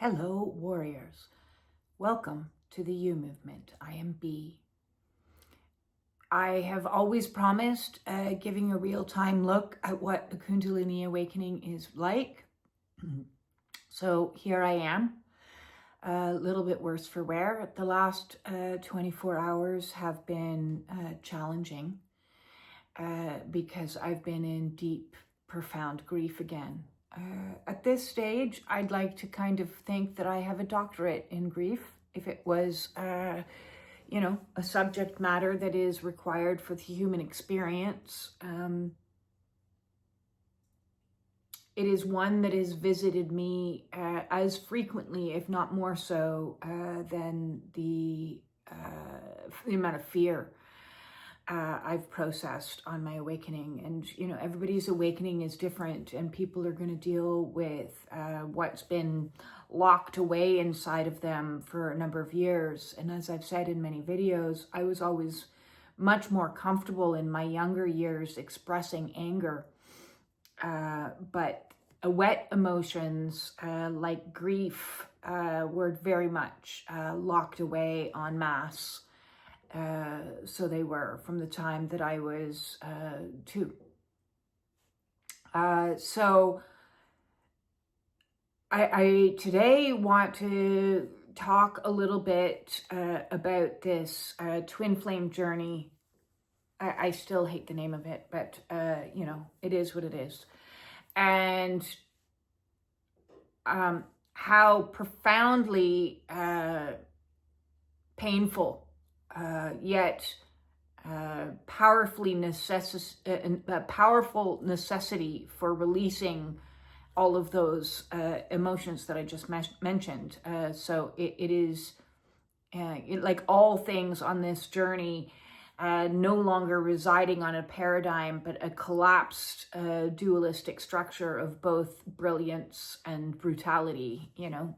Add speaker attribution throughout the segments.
Speaker 1: Hello, warriors. Welcome to the You Movement. I am B. I have always promised giving a real-time look at what a Kundalini awakening is like. So here I am, a little bit worse for wear. The last 24 hours have been challenging because I've been in deep, profound grief again. At this stage, I'd like to kind of think that I have a doctorate in grief. If it was, a subject matter that is required for the human experience, it is one that has visited me as frequently, if not more so, than the amount of fear I've processed on my awakening. And, everybody's awakening is different, and people are going to deal with what's been locked away inside of them for a number of years. And as I've said in many videos, I was always much more comfortable in my younger years expressing anger. But wet emotions like grief were very much locked away en masse. So they were from the time that I was 2. So I today want to talk a little bit about this twin flame journey. I still hate the name of it, but it is what it is. And how profoundly painful yet powerful necessity for releasing all of those emotions that I just mentioned. So it is like all things on this journey, no longer residing on a paradigm, but a collapsed dualistic structure of both brilliance and brutality,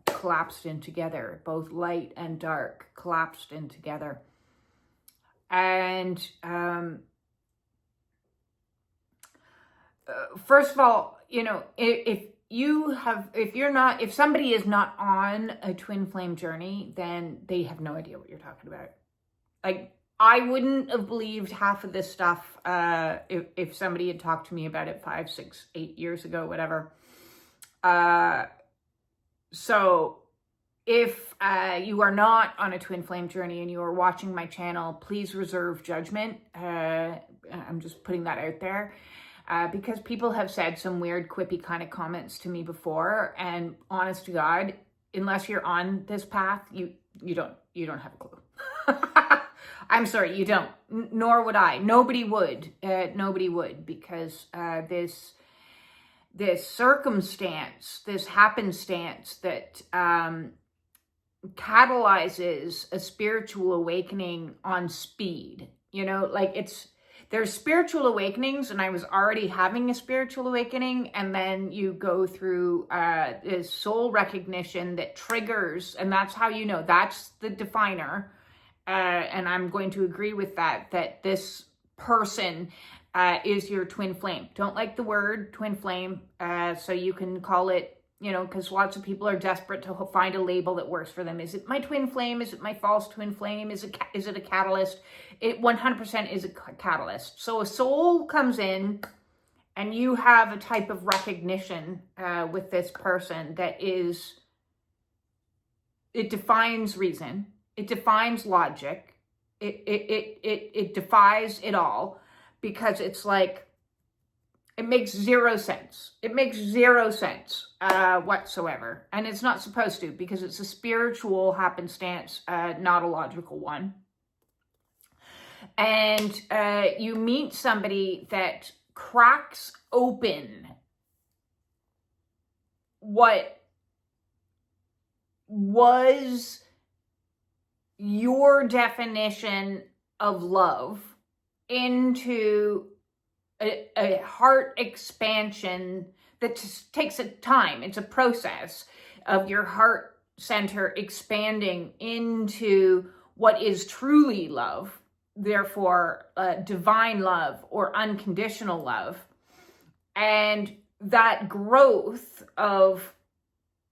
Speaker 1: collapsed in together, both light and dark collapsed in together. And first of all, if somebody is not on a twin flame journey, then they have no idea what you're talking about. Like, I wouldn't have believed half of this stuff if somebody had talked to me about it 5, 6, 8 years ago, whatever. So if you are not on a twin flame journey and you are watching my channel, please reserve judgment. I'm just putting that out there because people have said some weird, quippy kind of comments to me before. And honest to God, unless you're on this path, you don't have a clue. I'm sorry, you don't. Nor would I. Nobody would. Nobody would, because this circumstance, this happenstance that catalyzes a spiritual awakening on speed. There's spiritual awakenings, and I was already having a spiritual awakening, and then you go through this soul recognition that triggers, and that's how that's the definer. And I'm going to agree with that this person is your twin flame. Don't like the word twin flame, so you can call it, because lots of people are desperate to find a label that works for them. Is it my twin flame? Is it my false twin flame? Is it a catalyst? It 100% is a catalyst. So a soul comes in, and you have a type of recognition with this person that is, it defines reason. It defines logic. It defies it all, because it's like, it makes zero sense. It makes zero sense whatsoever. And it's not supposed to, because it's a spiritual happenstance, not a logical one. And you meet somebody that cracks open what was your definition of love into a heart expansion that just takes a time. It's a process of your heart center expanding into what is truly love, therefore divine love or unconditional love. And that growth of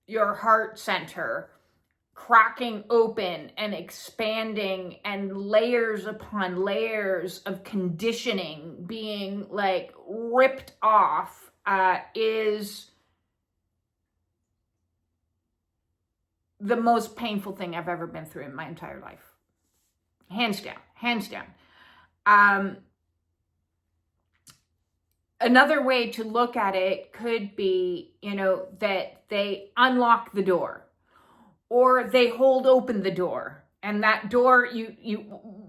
Speaker 1: your heart center cracking open and expanding, and layers upon layers of conditioning being like ripped off, is the most painful thing I've ever been through in my entire life. Hands down, hands down. Another way to look at it could be, that they unlock the door, or they hold open the door, and that door you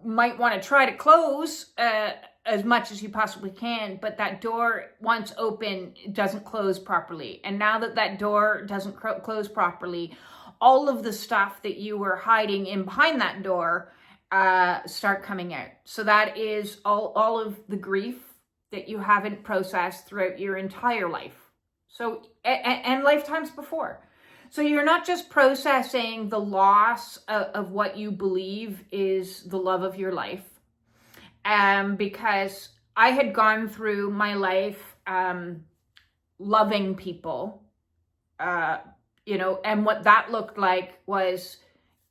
Speaker 1: might want to try to close as much as you possibly can, but that door, once open, doesn't close properly. And now that door doesn't close properly, all of the stuff that you were hiding in behind that door start coming out. So that is all of the grief that you haven't processed throughout your entire life. So, and lifetimes before. So you're not just processing the loss of what you believe is the love of your life. Because I had gone through my life loving people, and what that looked like was,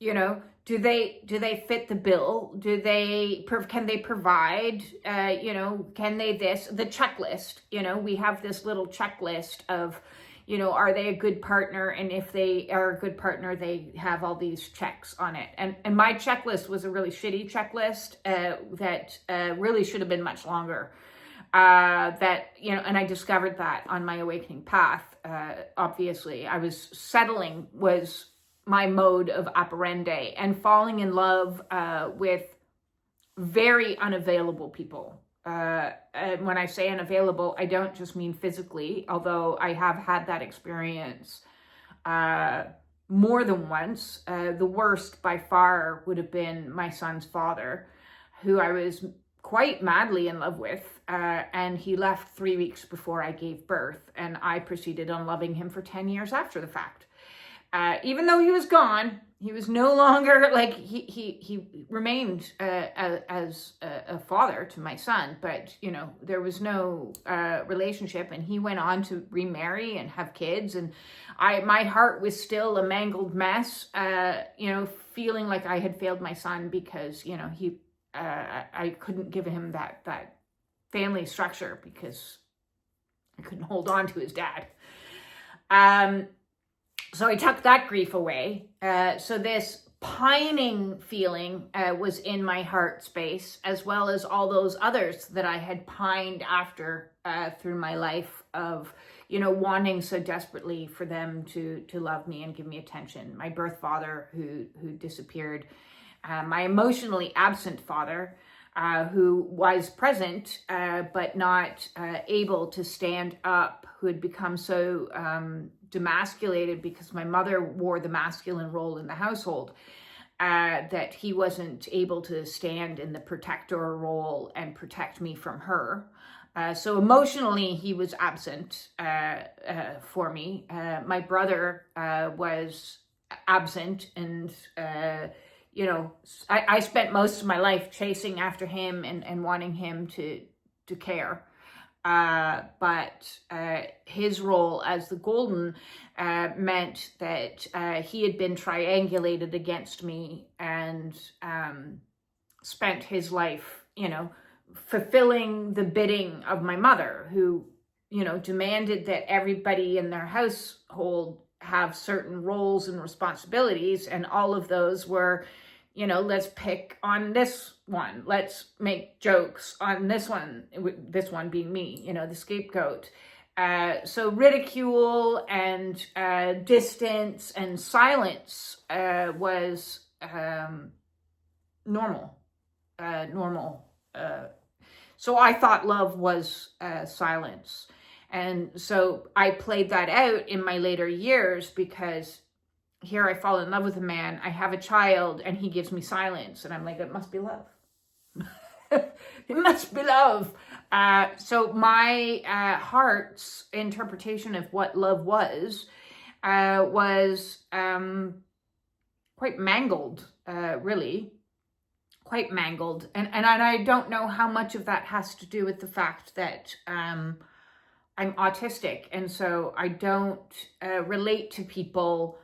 Speaker 1: do they fit the bill? Can they provide? Can they this? The checklist. We have this little checklist of, are they a good partner? And if they are a good partner, they have all these checks on it. And my checklist was a really shitty checklist that really should have been much longer. And I discovered that on my awakening path. Obviously, settling was my mode of operandi, and falling in love with very unavailable people. And when I say unavailable, I don't just mean physically, although I have had that experience more than once. The worst by far would have been my son's father, who I was quite madly in love with, and he left 3 weeks before I gave birth, and I proceeded on loving him for 10 years after the fact. Even though he was gone, he was no longer, like, he remained as a father to my son, but, there was no relationship, and he went on to remarry and have kids, and my heart was still a mangled mess, feeling like I had failed my son because, I couldn't give him that family structure because I couldn't hold on to his dad. So I tucked that grief away. So this pining feeling was in my heart space, as well as all those others that I had pined after through my life of, wanting so desperately for them to love me and give me attention. My birth father who disappeared, my emotionally absent father, who was present but not able to stand up, who had become so demasculated because my mother wore the masculine role in the household, that he wasn't able to stand in the protector role and protect me from her. So emotionally, he was absent for me. My brother was absent, and I spent most of my life chasing after him and wanting him to care. But his role as the golden meant that he had been triangulated against me and spent his life, fulfilling the bidding of my mother, who, demanded that everybody in their household have certain roles and responsibilities, and all of those were, let's pick on this one. Let's make jokes on this one being me, the scapegoat. So ridicule and distance and silence was normal. So I thought love was silence. And so I played that out in my later years, because here I fall in love with a man, I have a child, and he gives me silence. And I'm like, it must be love. It must be love. So my heart's interpretation of what love was quite mangled, really. Quite mangled. And I don't know how much of that has to do with the fact that I'm autistic, and so I don't relate to people,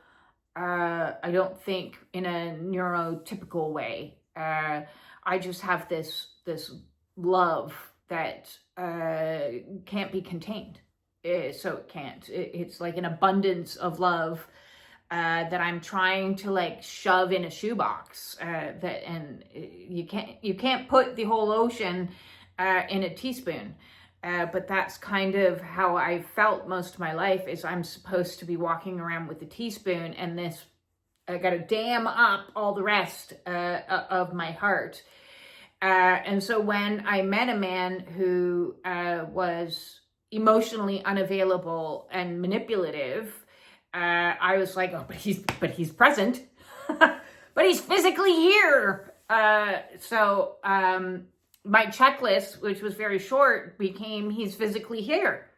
Speaker 1: I don't think, in a neurotypical way. I just have this love that can't be contained. So it can't. It's like an abundance of love that I'm trying to like shove in a shoebox. And you can't put the whole ocean in a teaspoon. But that's kind of how I felt most of my life, is I'm supposed to be walking around with a teaspoon, and this, I got to dam up all the rest of my heart. And so when I met a man who was emotionally unavailable and manipulative, I was like, oh, but he's present, but he's physically here. So my checklist, which was very short, became he's physically here,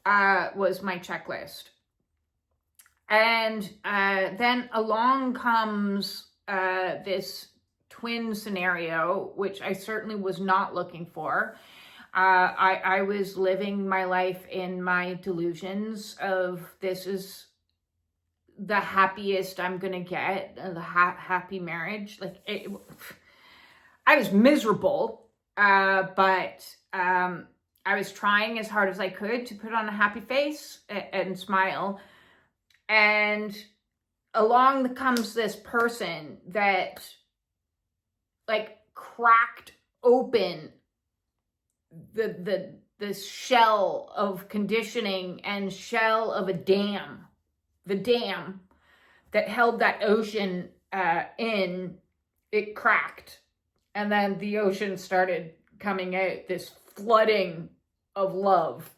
Speaker 1: was my checklist. And then along comes this twin scenario, which I certainly was not looking for. I was living my life in my delusions of this is the happiest I'm gonna get, the happy marriage. Like I was miserable, but I was trying as hard as I could to put on a happy face and smile. And along comes this person that like cracked open the shell of conditioning and shell of a dam, the dam that held that ocean in. It cracked, and then the ocean started coming out, this flooding of love,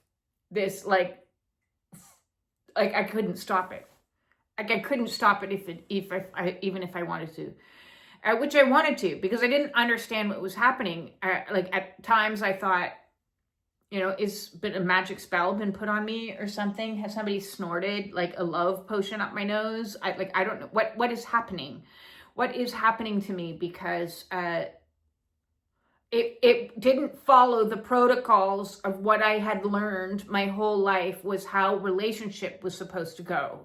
Speaker 1: this like I couldn't stop it. Like I couldn't stop it even if I wanted to. Which I wanted to, because I didn't understand what was happening. Like at times I thought, is a magic spell been put on me or something? Has somebody snorted like a love potion up my nose? I don't know what is happening. What is happening to me? Because it didn't follow the protocols of what I had learned my whole life, was how relationship was supposed to go.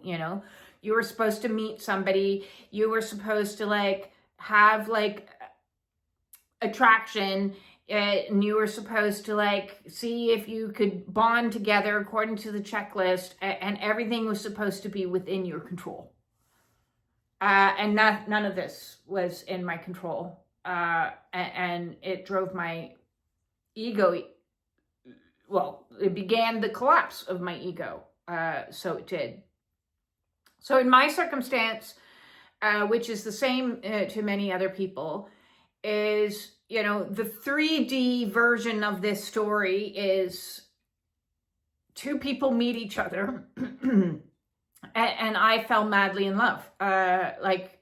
Speaker 1: You were supposed to meet somebody, you were supposed to like have like attraction, and you were supposed to like see if you could bond together according to the checklist, and everything was supposed to be within your control. And none of this was in my control. And it drove my ego. Well, it began the collapse of my ego. So it did. So in my circumstance, which is the same to many other people, is, the 3D version of this story is two people meet each other and I fell madly in love, like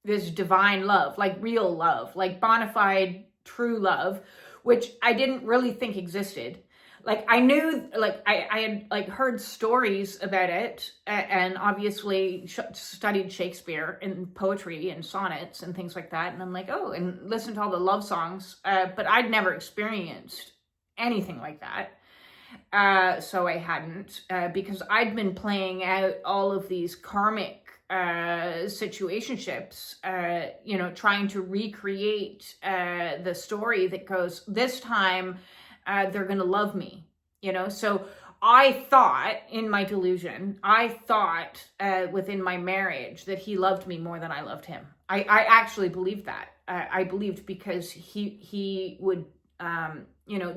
Speaker 1: this divine love, like real love, like bona fide true love, which I didn't really think existed. Like I knew, like I had like heard stories about it, and obviously studied Shakespeare and poetry and sonnets and things like that. And I'm like, oh, and listened to all the love songs, but I'd never experienced anything like that. So I hadn't, because I'd been playing out all of these karmic situationships, trying to recreate the story that goes, this time they're going to love me, So I thought in my delusion, within my marriage that he loved me more than I loved him. I actually believed that. I believed because he would,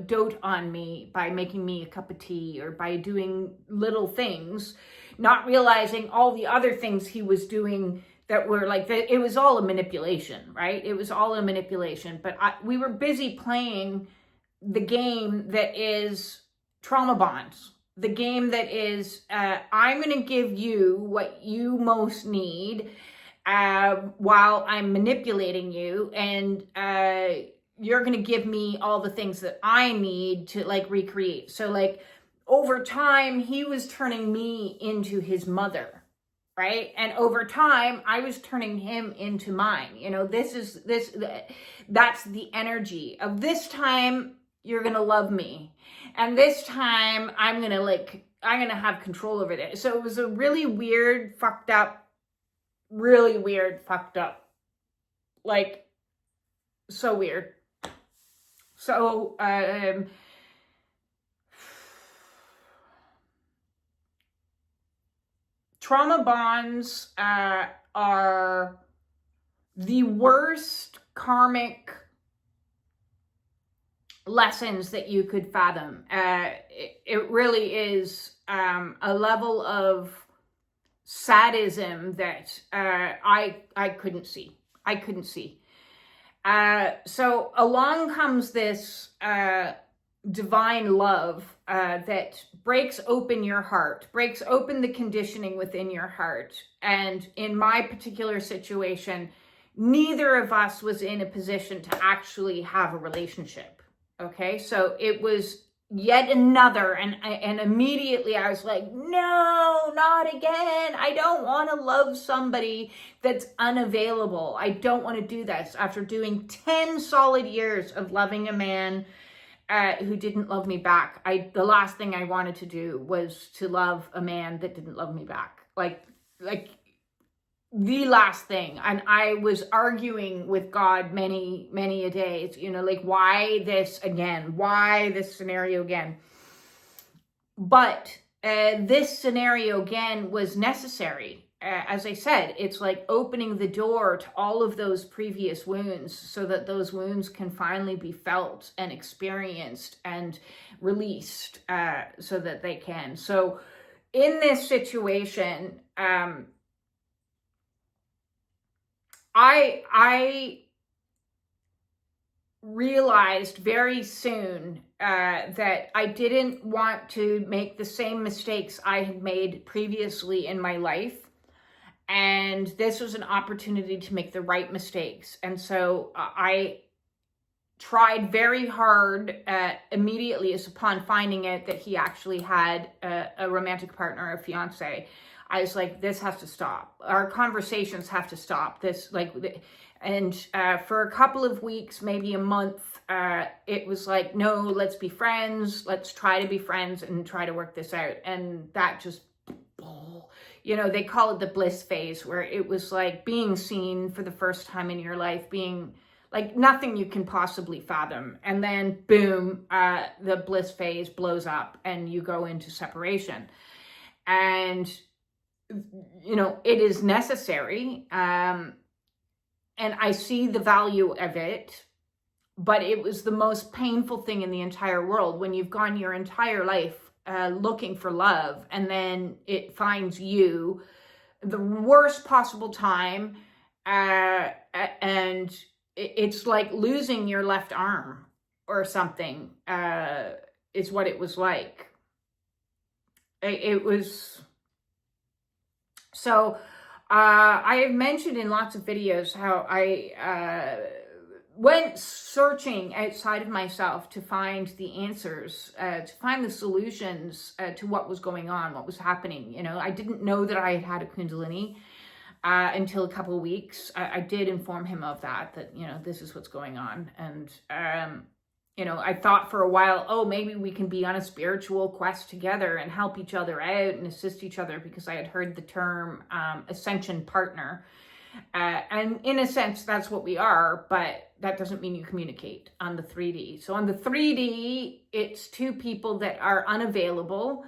Speaker 1: dote on me by making me a cup of tea or by doing little things, not realizing all the other things he was doing that were like, it was all a manipulation, right? It was all a manipulation. But we were busy playing the game that is trauma bonds, the game that is, I'm going to give you what you most need while I'm manipulating you, and you're going to give me all the things that I need to like recreate. So like over time, he was turning me into his mother, right? And over time, I was turning him into mine. That's the energy of this time. You're going to love me. And this time I'm going to have control over it. So it was a really weird, fucked up, like, so weird. So, trauma bonds are the worst karmic lessons that you could fathom. It really is a level of sadism that I couldn't see. So along comes this divine love that breaks open your heart, breaks open the conditioning within your heart. And in my particular situation, neither of us was in a position to actually have a relationship. Okay, so it was yet another, and immediately I was like, no, not again. I don't want to love somebody that's unavailable. I don't want to do this after doing 10 solid years of loving a man who didn't love me back. The last thing I wanted to do was to love a man that didn't love me back. Like the last thing. And I was arguing with God many a days, like, why this again? Why this scenario again? But this scenario again was necessary. As I said, it's like opening the door to all of those previous wounds so that those wounds can finally be felt and experienced and released so that they can. So in this situation, I realized very soon that I didn't want to make the same mistakes I had made previously in my life. And this was an opportunity to make the right mistakes. And so I tried very hard immediately as upon finding out that he actually had a romantic partner, a fiance. I was like, this has to stop. Our conversations have to stop. And for a couple of weeks, maybe a month, it was like, no, let's be friends. Let's try to be friends and try to work this out. And that just, they call it the bliss phase, where it was like being seen for the first time in your life, being like nothing you can possibly fathom. And then boom, the bliss phase blows up and you go into separation. And it is necessary. And I see the value of it, but it was the most painful thing in the entire world when you've gone your entire life looking for love, and then it finds you the worst possible time. And it's like losing your left arm or something, is what it was like. It was... So I have mentioned in lots of videos how I went searching outside of myself to find the answers, to find the solutions to what was going on, what was happening. I didn't know that I had a Kundalini until a couple of weeks. I did inform him of that this is what's going on. And I thought for a while, oh, maybe we can be on a spiritual quest together and help each other out and assist each other, because I had heard the term ascension partner. And in a sense, that's what we are, but that doesn't mean you communicate on the 3D. So on the 3D, it's two people that are unavailable,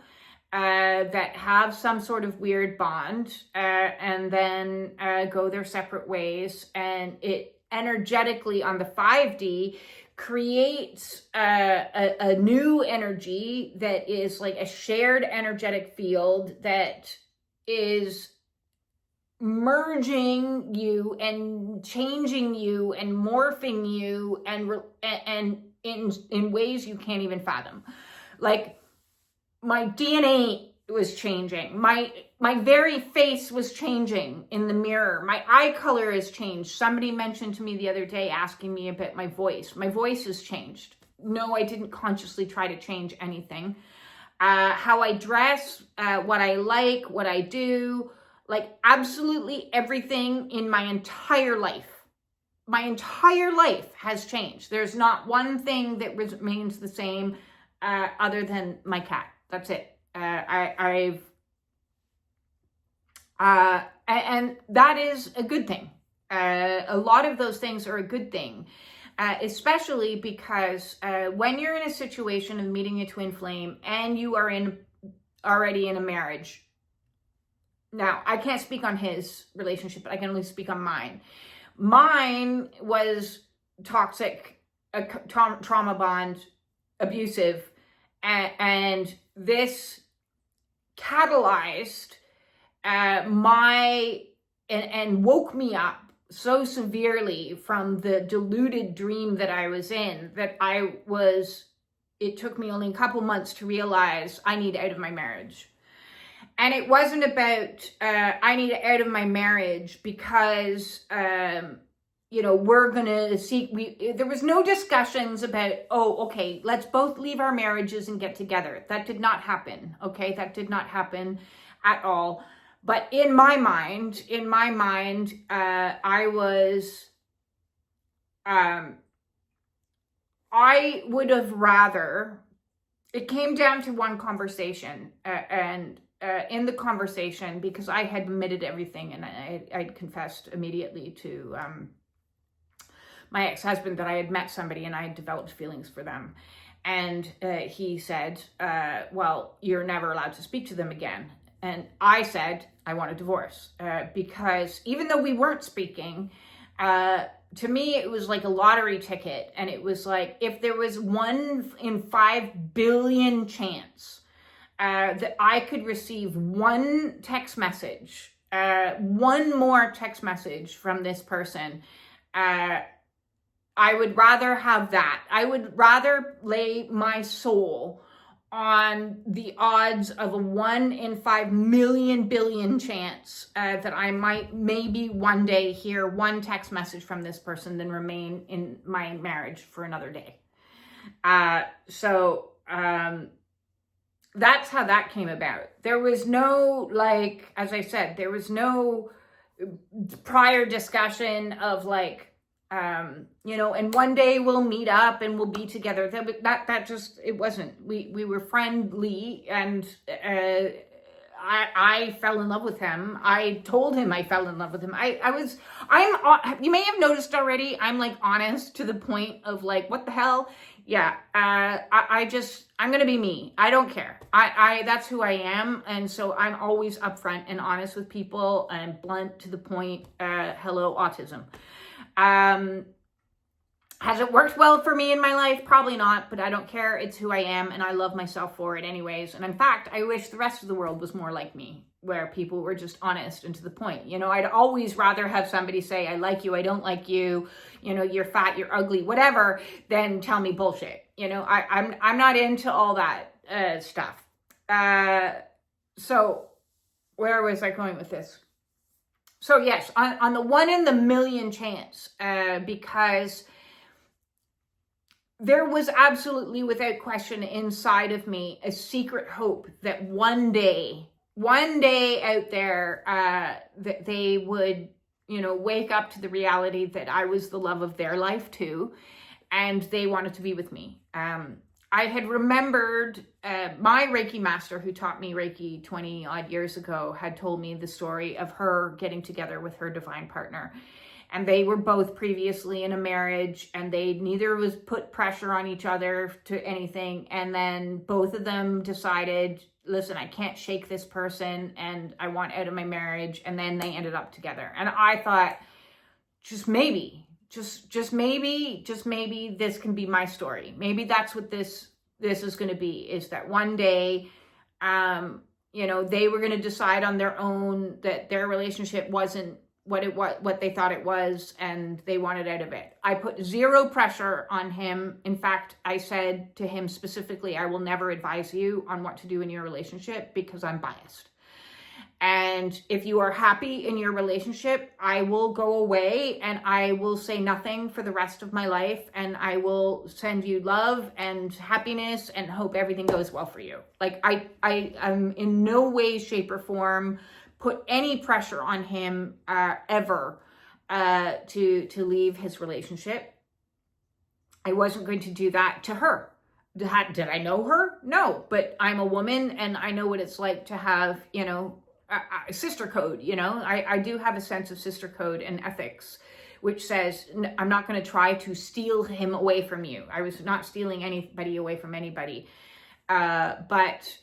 Speaker 1: that have some sort of weird bond, and then go their separate ways. And it energetically on the 5D creates a new energy that is like a shared energetic field that is merging you and changing you and morphing you and in ways you can't even fathom. Like, my DNA was changing. My very face was changing in the mirror. My eye color has changed. Somebody mentioned to me the other day, asking me about my voice. My voice has changed. No, I didn't consciously try to change anything. How I dress, what I like, what I do, like absolutely everything in my entire life. My entire life has changed. There's not one thing that remains the same. other than my cat. That's it. And that is a good thing. A lot of those things are a good thing, especially because when you're in a situation of meeting a twin flame and you are already in a marriage. Now, I can't speak on his relationship, but I can only speak on mine. Mine was toxic, trauma bond, abusive, and this catalyzed and woke me up so severely from the deluded dream that I was in that it took me only a couple months to realize I need out of my marriage. And it wasn't about I need out of my marriage because we're gonna there was no discussions about, oh, okay, let's both leave our marriages and get together. That did not happen. Okay, that did not happen at all. But in my mind, I would have rather, it came down to one conversation, and in the conversation, because I had admitted everything and I'd confessed immediately to my ex-husband that I had met somebody and I had developed feelings for them. And he said, well, you're never allowed to speak to them again. And I said, I want a divorce, because even though we weren't speaking, to me, it was like a lottery ticket. And it was like, if there was 1 in 5 billion chance that I could receive one text message, one more text message from this person, I would rather have that. I would rather lay my soul on the odds of a 1 in 5 million billion chance that I might maybe one day hear one text message from this person than remain in my marriage for another day. So that's how that came about. There was no, like, as I said, there was no prior discussion of like, and one day we'll meet up and we'll be together. That just, it wasn't. We were friendly, and I fell in love with him. I told him I fell in love with him. You may have noticed already, I'm like honest to the point of like, what the hell? Yeah. I'm going to be me. I don't care. That's who I am. And so I'm always upfront and honest with people and blunt to the point. Hello, autism. Has it worked well for me in my life? Probably not, but I don't care. It's who I am, and I love myself for it anyways. And in fact, I wish the rest of the world was more like me, where people were just honest and to the point. I'd always rather have somebody say, I like you, I don't like you, you're fat, you're ugly, whatever, than tell me bullshit. I'm not into all that stuff. So where was I going with this? So yes, on the 1 in the million chance, because there was absolutely, without question, inside of me, a secret hope that one day out there, that they would, wake up to the reality that I was the love of their life too, and they wanted to be with me. I had remembered my Reiki master who taught me Reiki 20 odd years ago had told me the story of her getting together with her divine partner. And they were both previously in a marriage, and neither was put pressure on each other to anything. And then both of them decided, listen, I can't shake this person and I want out of my marriage. And then they ended up together. And I thought, just maybe this can be my story. Maybe that's what this is going to be, is that one day, they were going to decide on their own that their relationship wasn't what they thought it was, and they wanted out of it. I put zero pressure on him. In fact, I said to him specifically, I will never advise you on what to do in your relationship because I'm biased. And if you are happy in your relationship, I will go away and I will say nothing for the rest of my life. And I will send you love and happiness and hope everything goes well for you. Like I am in no way, shape, or form put any pressure on him ever to leave his relationship. I wasn't going to do that to her. Did I know her? No, but I'm a woman and I know what it's like to have, a sister code, I do have a sense of sister code and ethics, which says, I'm not going to try to steal him away from you. I was not stealing anybody away from anybody. But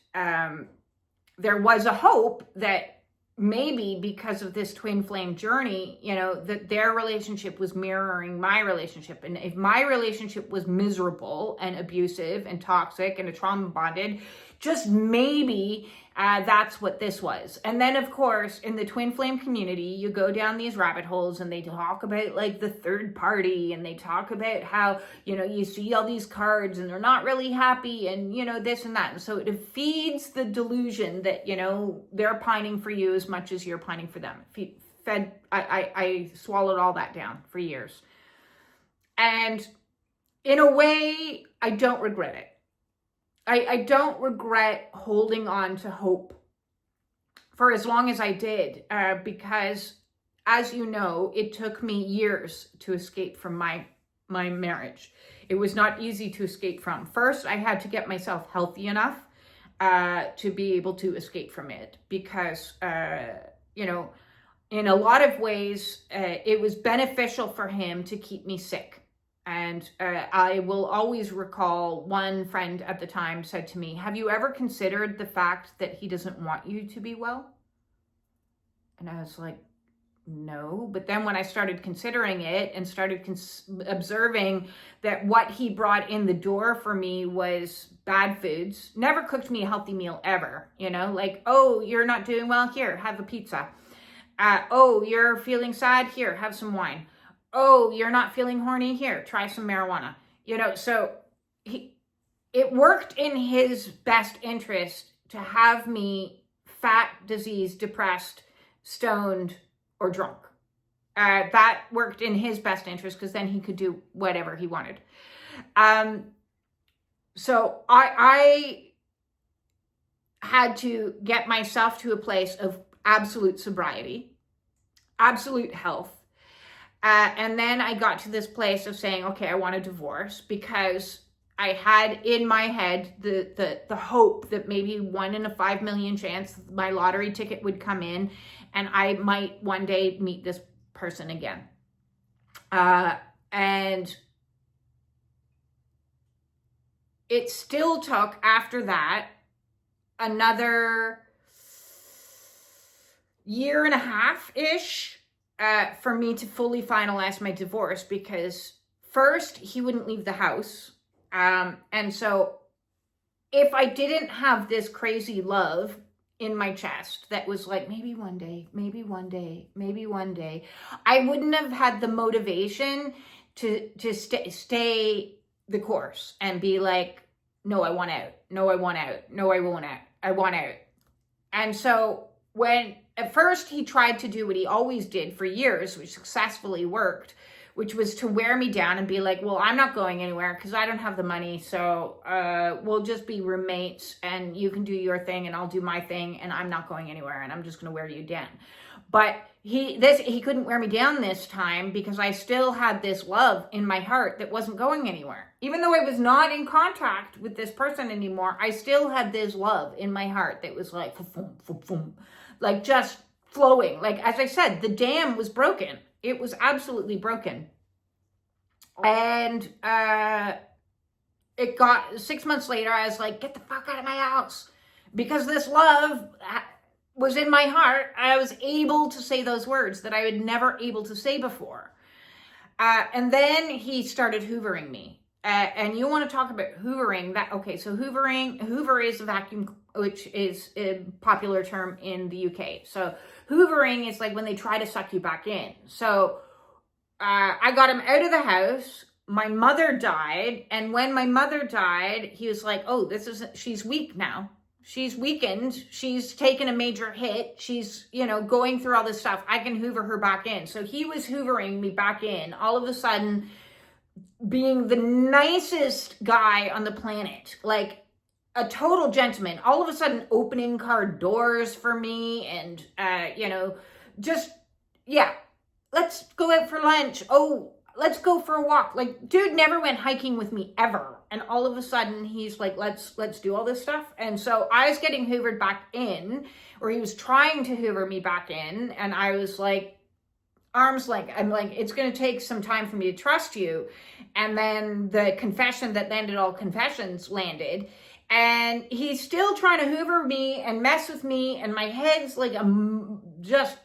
Speaker 1: there was a hope that maybe because of this twin flame journey, that their relationship was mirroring my relationship. And if my relationship was miserable and abusive and toxic and a trauma bonded, just maybe that's what this was. And then, of course, in the twin flame community, you go down these rabbit holes and they talk about like the third party, and they talk about how, you see all these cards and they're not really happy and, this and that. And so it feeds the delusion that, they're pining for you as much as you're pining for them. I swallowed all that down for years. And in a way, I don't regret it. I don't regret holding on to hope for as long as I did, because, as you know, it took me years to escape from my marriage. It was not easy to escape from. First, I had to get myself healthy enough to be able to escape from it, because, in a lot of ways, it was beneficial for him to keep me sick. And I will always recall one friend at the time said to me, have you ever considered the fact that he doesn't want you to be well? And I was like, no. But then when I started considering it and started observing that what he brought in the door for me was bad foods, never cooked me a healthy meal ever, like, oh, you're not doing well, here, have a pizza. Oh, you're feeling sad, here, have some wine. Oh, you're not feeling horny? Here, try some marijuana. So it worked in his best interest to have me fat, diseased, depressed, stoned, or drunk. That worked in his best interest, because then he could do whatever he wanted. So I had to get myself to a place of absolute sobriety, absolute health. And then I got to this place of saying, okay, I want a divorce, because I had in my head the hope that maybe 1 in a 5 million chance my lottery ticket would come in and I might one day meet this person again. And it still took, after that, another year and a half-ish for me to fully finalize my divorce, because first, he wouldn't leave the house. And so if I didn't have this crazy love in my chest that was like, maybe one day, maybe one day, maybe one day, I wouldn't have had the motivation to stay the course and be like, no, I want out. No, I want out. No, I won't out. I want out. And so when at first he tried to do what he always did for years, which successfully worked, which was to wear me down and be like, well, I'm not going anywhere because I don't have the money. So we'll just be roommates and you can do your thing and I'll do my thing and I'm not going anywhere and I'm just going to wear you down. But he couldn't wear me down this time because I still had this love in my heart that wasn't going anywhere. Even though I was not in contact with this person anymore, I still had this love in my heart that was like, like just flowing. Like, as I said, the dam was broken. It was absolutely broken. And it got 6 months later, I was like, get the fuck out of my house. Because this love was in my heart. I was able to say those words that I had never able to say before. And then he started hoovering me. And you want to talk about hoovering. So Hoover is a vacuum, which is a popular term in the UK. So hoovering is like when they try to suck you back in. So I got him out of the house. My mother died. And when my mother died, he was like, oh, she's weak now. She's weakened. She's taken a major hit. She's, going through all this stuff. I can hoover her back in. So he was hoovering me back in. All of a sudden, being the nicest guy on the planet, like a total gentleman, all of a sudden opening car doors for me and, let's go out for lunch. Oh, let's go for a walk. Like, dude never went hiking with me ever. And all of a sudden he's like, let's do all this stuff. And so I was getting hoovered back in, or he was trying to hoover me back in. And I was like, arms length. I'm like, it's going to take some time for me to trust you. And then the confession that landed all confessions landed. And he's still trying to hoover me and mess with me. And my head's like a just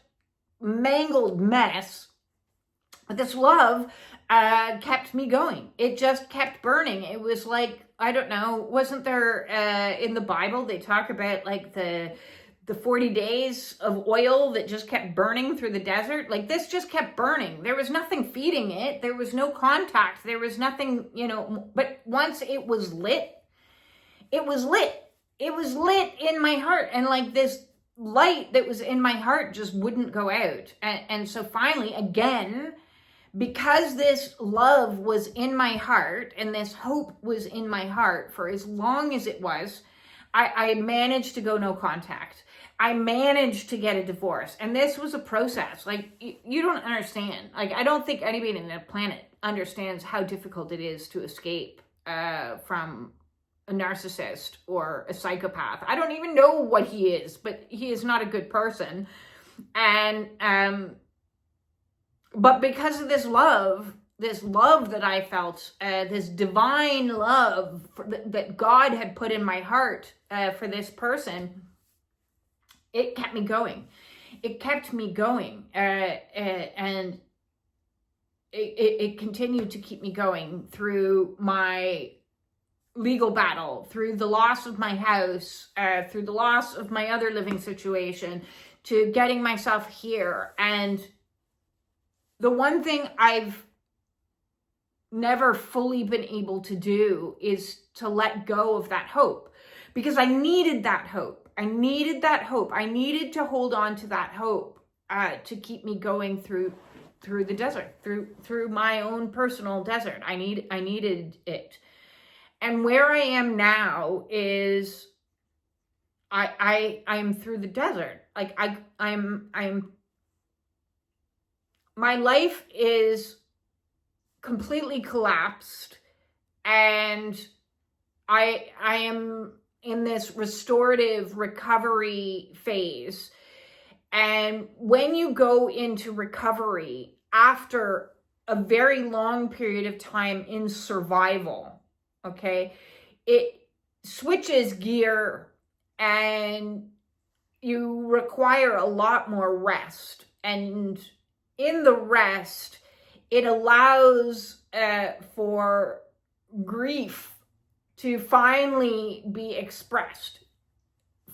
Speaker 1: mangled mess. But this love kept me going. It just kept burning. It was like, I don't know, wasn't there in the Bible, they talk about like the 40 days of oil that just kept burning through the desert? Like, this just kept burning. There was nothing feeding it. There was no contact. There was nothing, you know, but once it was lit, it was lit. It was lit in my heart. And like this light that was in my heart just wouldn't go out. And so finally, again, because this love was in my heart and this hope was in my heart for as long as it was, I managed to go no contact. I managed to get a divorce. And this was a process. Like, you don't understand. Like, I don't think anybody on the planet understands how difficult it is to escape from a narcissist or a psychopath. I don't even know what he is, but he is not a good person. And, but because of this love that I felt, this divine love that God had put in my heart for this person, it kept me going. It kept me going. And it continued to keep me going through my legal battle, through the loss of my house, through the loss of my other living situation, to getting myself here. And the one thing I've never fully been able to do is to let go of that hope, because I needed that hope. I needed that hope. I needed to hold on to that hope to keep me going through the desert, through my own personal desert. I needed it. And where I am now is I'm through the desert. Like I'm my life is completely collapsed, and I am in this restorative recovery phase. And when you go into recovery after a very long period of time in survival, okay, it switches gear and you require a lot more rest. And in the rest, it allows for grief to finally be expressed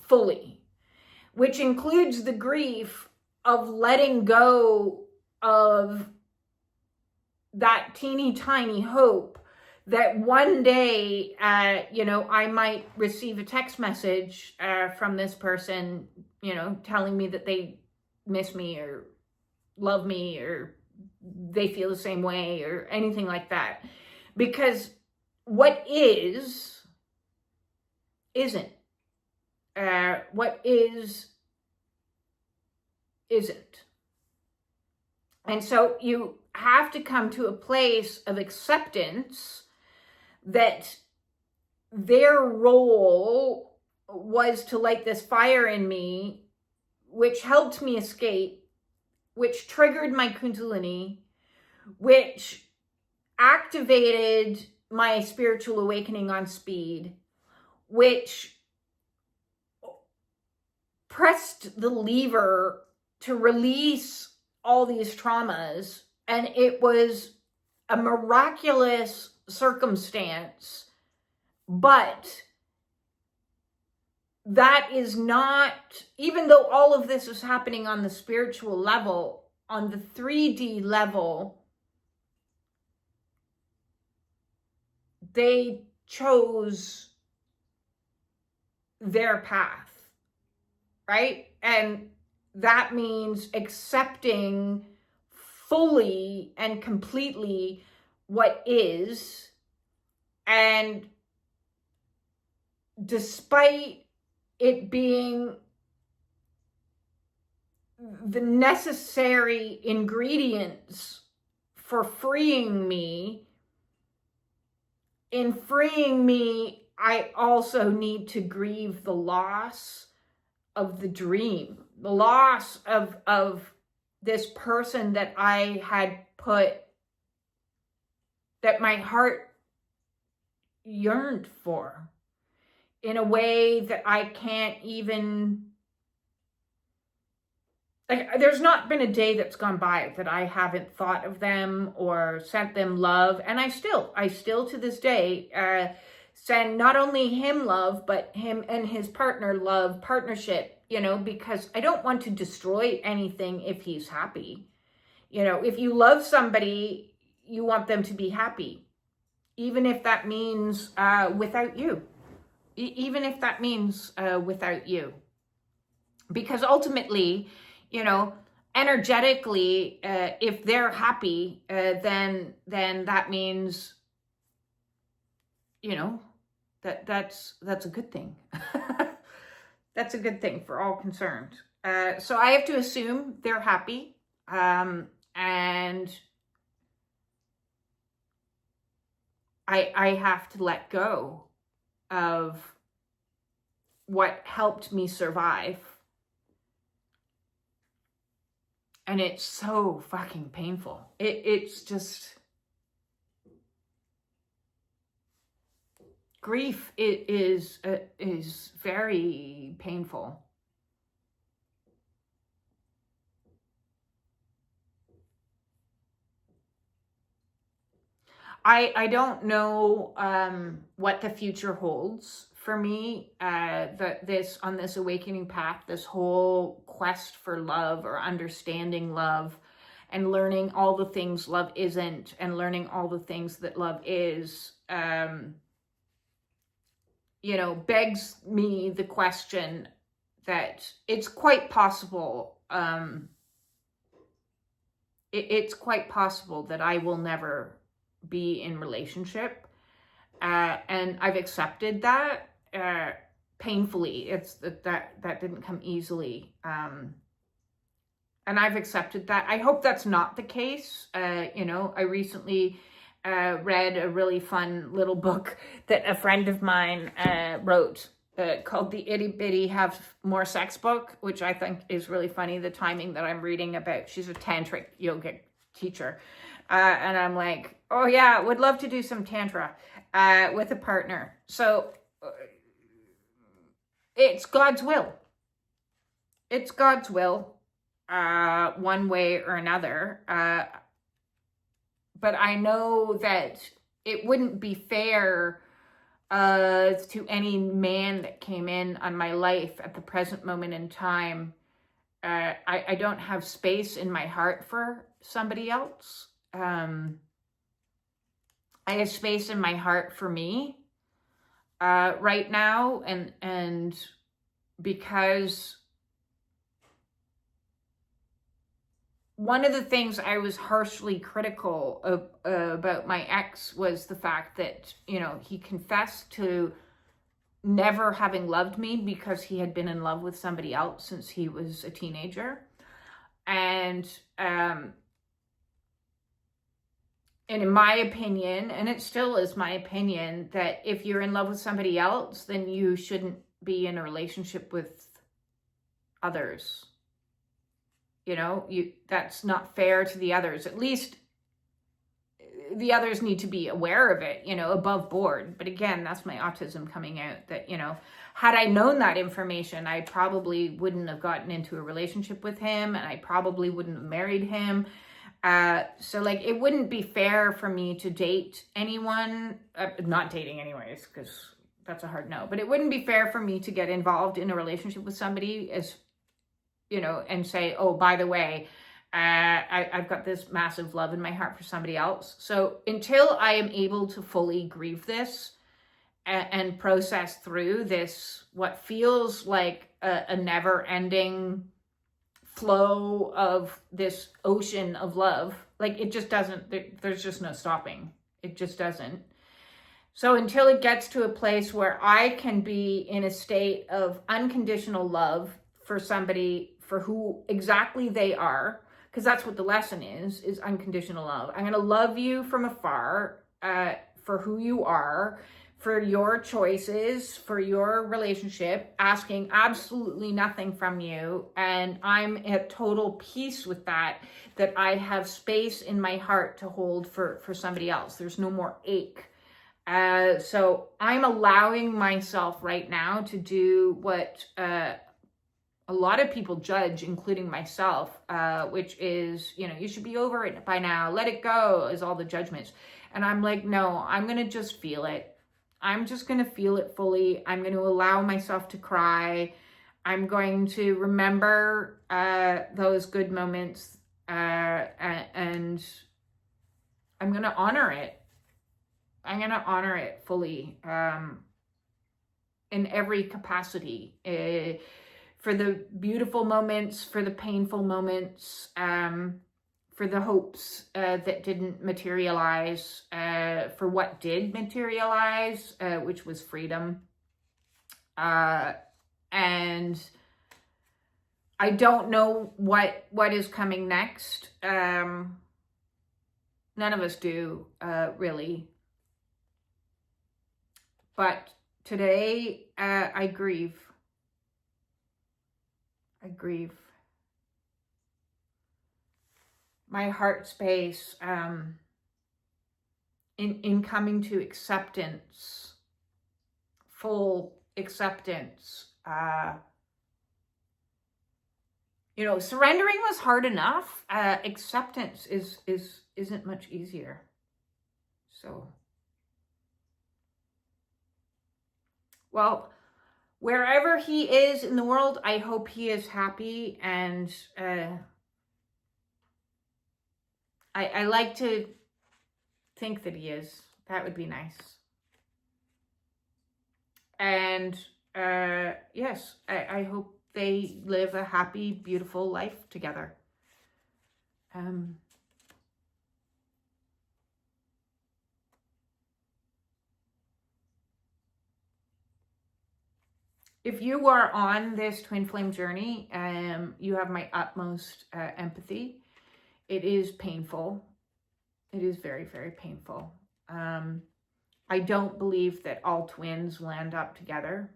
Speaker 1: fully, which includes the grief of letting go of that teeny tiny hope that one day, I might receive a text message from this person, telling me that they miss me or love me or they feel the same way or anything like that. Because what is, isn't. What is, isn't. And so you have to come to a place of acceptance that their role was to light this fire in me, which helped me escape, which triggered my Kundalini, which activated my spiritual awakening on speed, which pressed the lever to release all these traumas. And it was a miraculous circumstance, but that is not, even though all of this is happening on the spiritual level, on the 3D level, they chose their path, right? And that means accepting fully and completely what is. And despite it being the necessary ingredients for freeing me. In freeing me, I also need to grieve the loss of the dream, the loss of this person that I had put, that my heart yearned for in a way that I can't even, like, there's not been a day that's gone by that I haven't thought of them or sent them love. And I still to this day, send not only him love, but him and his partner love, partnership, because I don't want to destroy anything if he's happy. If you love somebody, you want them to be happy, even if that means without you. Even if that means without you. Because ultimately, energetically, if they're happy, then that means, that's a good thing. That's a good thing for all concerned. So I have to assume they're happy, and I have to let go of what helped me survive. And it's so fucking painful. It's just, grief is very painful. I don't know what the future holds for me. On this awakening path, this whole quest for love or understanding love, and learning all the things love isn't, and learning all the things that love is, begs me the question that it's quite possible. It's quite possible that I will never be in relationship, and I've accepted that painfully. It's that didn't come easily, and I've accepted that. I hope that's not the case. I recently read a really fun little book that a friend of mine wrote called The Itty Bitty Have More Sex Book, which I think is really funny, the timing that I'm reading about. She's a tantric yoga teacher. And I'm like, oh yeah, would love to do some tantra with a partner. So it's God's will. It's God's will, one way or another. But I know that it wouldn't be fair to any man that came in on my life at the present moment in time. I don't have space in my heart for somebody else. I have space in my heart for me right now, and because one of the things I was harshly critical of, about my ex was the fact that, he confessed to never having loved me because he had been in love with somebody else since he was a teenager. And in my opinion, and it still is my opinion, that if you're in love with somebody else, then you shouldn't be in a relationship with others. That's not fair to the others. At least the others need to be aware of it, above board. But again, that's my autism coming out, that, had I known that information, I probably wouldn't have gotten into a relationship with him, and I probably wouldn't have married him. So it wouldn't be fair for me to date anyone, not dating anyways, because that's a hard no, but it wouldn't be fair for me to get involved in a relationship with somebody and say, oh, by the way, I've got this massive love in my heart for somebody else. So until I am able to fully grieve this and process through this, what feels like a never-ending flow of this ocean of love, it just doesn't, there's just no stopping. It just doesn't. So until it gets to a place where I can be in a state of unconditional love for somebody, for who exactly they are, because that's what the lesson is unconditional love. I'm going to love you from afar, for who you are, for your choices, for your relationship, asking absolutely nothing from you. And I'm at total peace with that I have space in my heart to hold for somebody else. There's no more ache. So I'm allowing myself right now to do what a lot of people judge, including myself, which is, you should be over it by now. Let it go, is all the judgments. And I'm like, no, I'm going to just feel it. I'm just going to feel it fully. I'm going to allow myself to cry. I'm going to remember those good moments, and I'm going to honor it. I'm going to honor it fully, in every capacity. For the beautiful moments, for the painful moments, for the hopes that didn't materialize, for what did materialize, which was freedom. And I don't know what is coming next. None of us do, really. But today, I grieve. I grieve. My heart space, in coming to acceptance, full acceptance. Surrendering was hard enough. Acceptance isn't much easier. So, well, wherever he is in the world, I hope he is happy, and I like to think that he is. That would be nice. And yes, I hope they live a happy, beautiful life together. If you are on this twin flame journey, you have my utmost empathy. It is painful. It is very, very painful. I don't believe that all twins will end up together.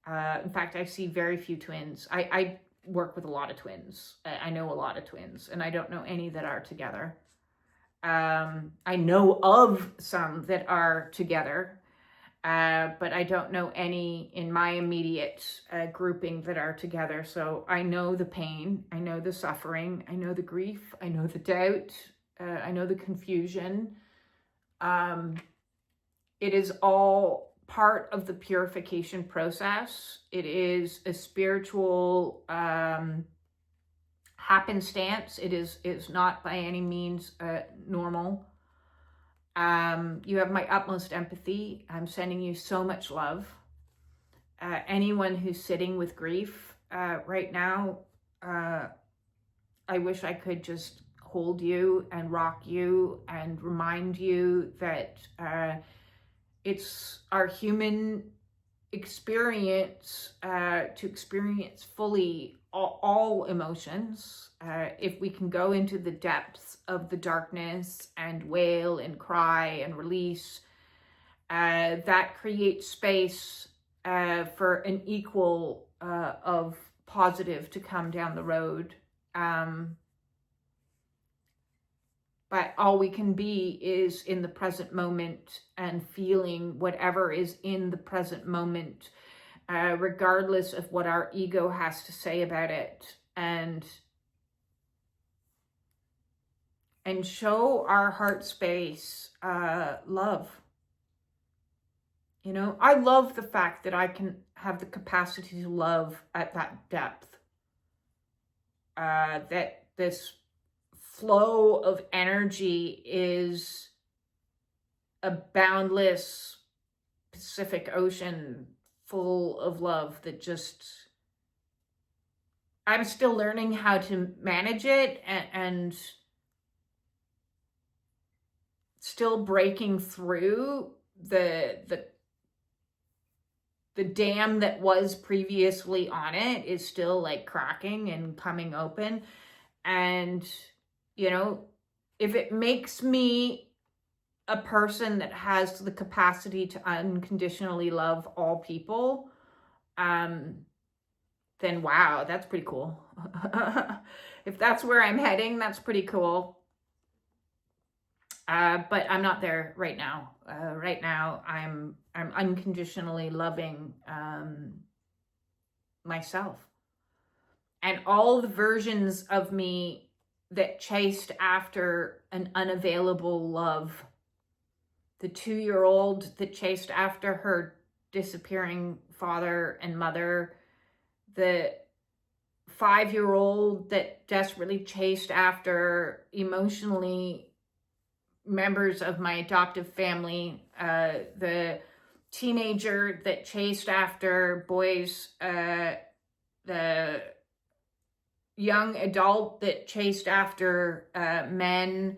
Speaker 1: In fact, I see very few twins. I work with a lot of twins. I know a lot of twins, and I don't know any that are together. I know of some that are together, but I don't know any in my immediate grouping that are together. So I know the pain, I know the suffering, I know the grief, I know the doubt, I know the confusion. It is all part of the purification process. It is a spiritual happenstance. It is not by any means normal. You have my utmost empathy. I'm sending you so much love. Anyone who's sitting with grief right now, I wish I could just hold you and rock you and remind you that it's our human experience to experience fully all emotions. If we can go into the depths of the darkness and wail and cry and release, that creates space for an equal of positive to come down the road. But all we can be is in the present moment and feeling whatever is in the present moment, regardless of what our ego has to say about it, and show our heart space love. I love the fact that I can have the capacity to love at that depth. That this flow of energy is a boundless Pacific Ocean full of love that just, I'm still learning how to manage it and still breaking through the dam that was previously on it is still like cracking and coming open. And, you know, if it makes me a person that has the capacity to unconditionally love all people, then wow, that's pretty cool. If that's where I'm heading, that's pretty cool. But I'm not there right now. Right now, I'm unconditionally loving myself and all the versions of me that chased after an unavailable love. The 2-year-old that chased after her disappearing father and mother, the 5-year-old that desperately chased after emotionally members of my adoptive family, the teenager that chased after boys, the young adult that chased after men,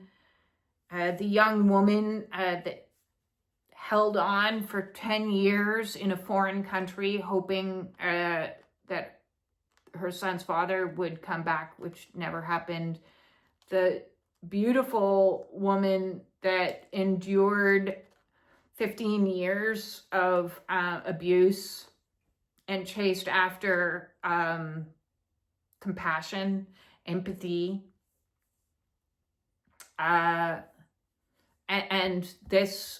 Speaker 1: the young woman that held on for 10 years in a foreign country, hoping that her son's father would come back, which never happened. The beautiful woman that endured 15 years of abuse and chased after compassion, empathy, and this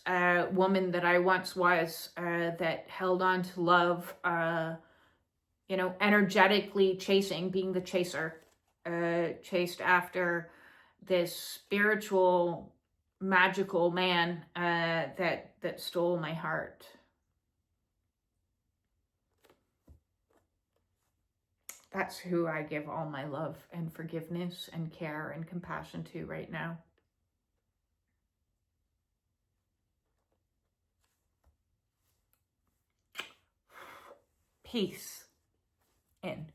Speaker 1: woman that I once was that held on to love, energetically chasing, being the chaser, chased after this spiritual, magical man that stole my heart. That's who I give all my love and forgiveness and care and compassion to right now. Peace in.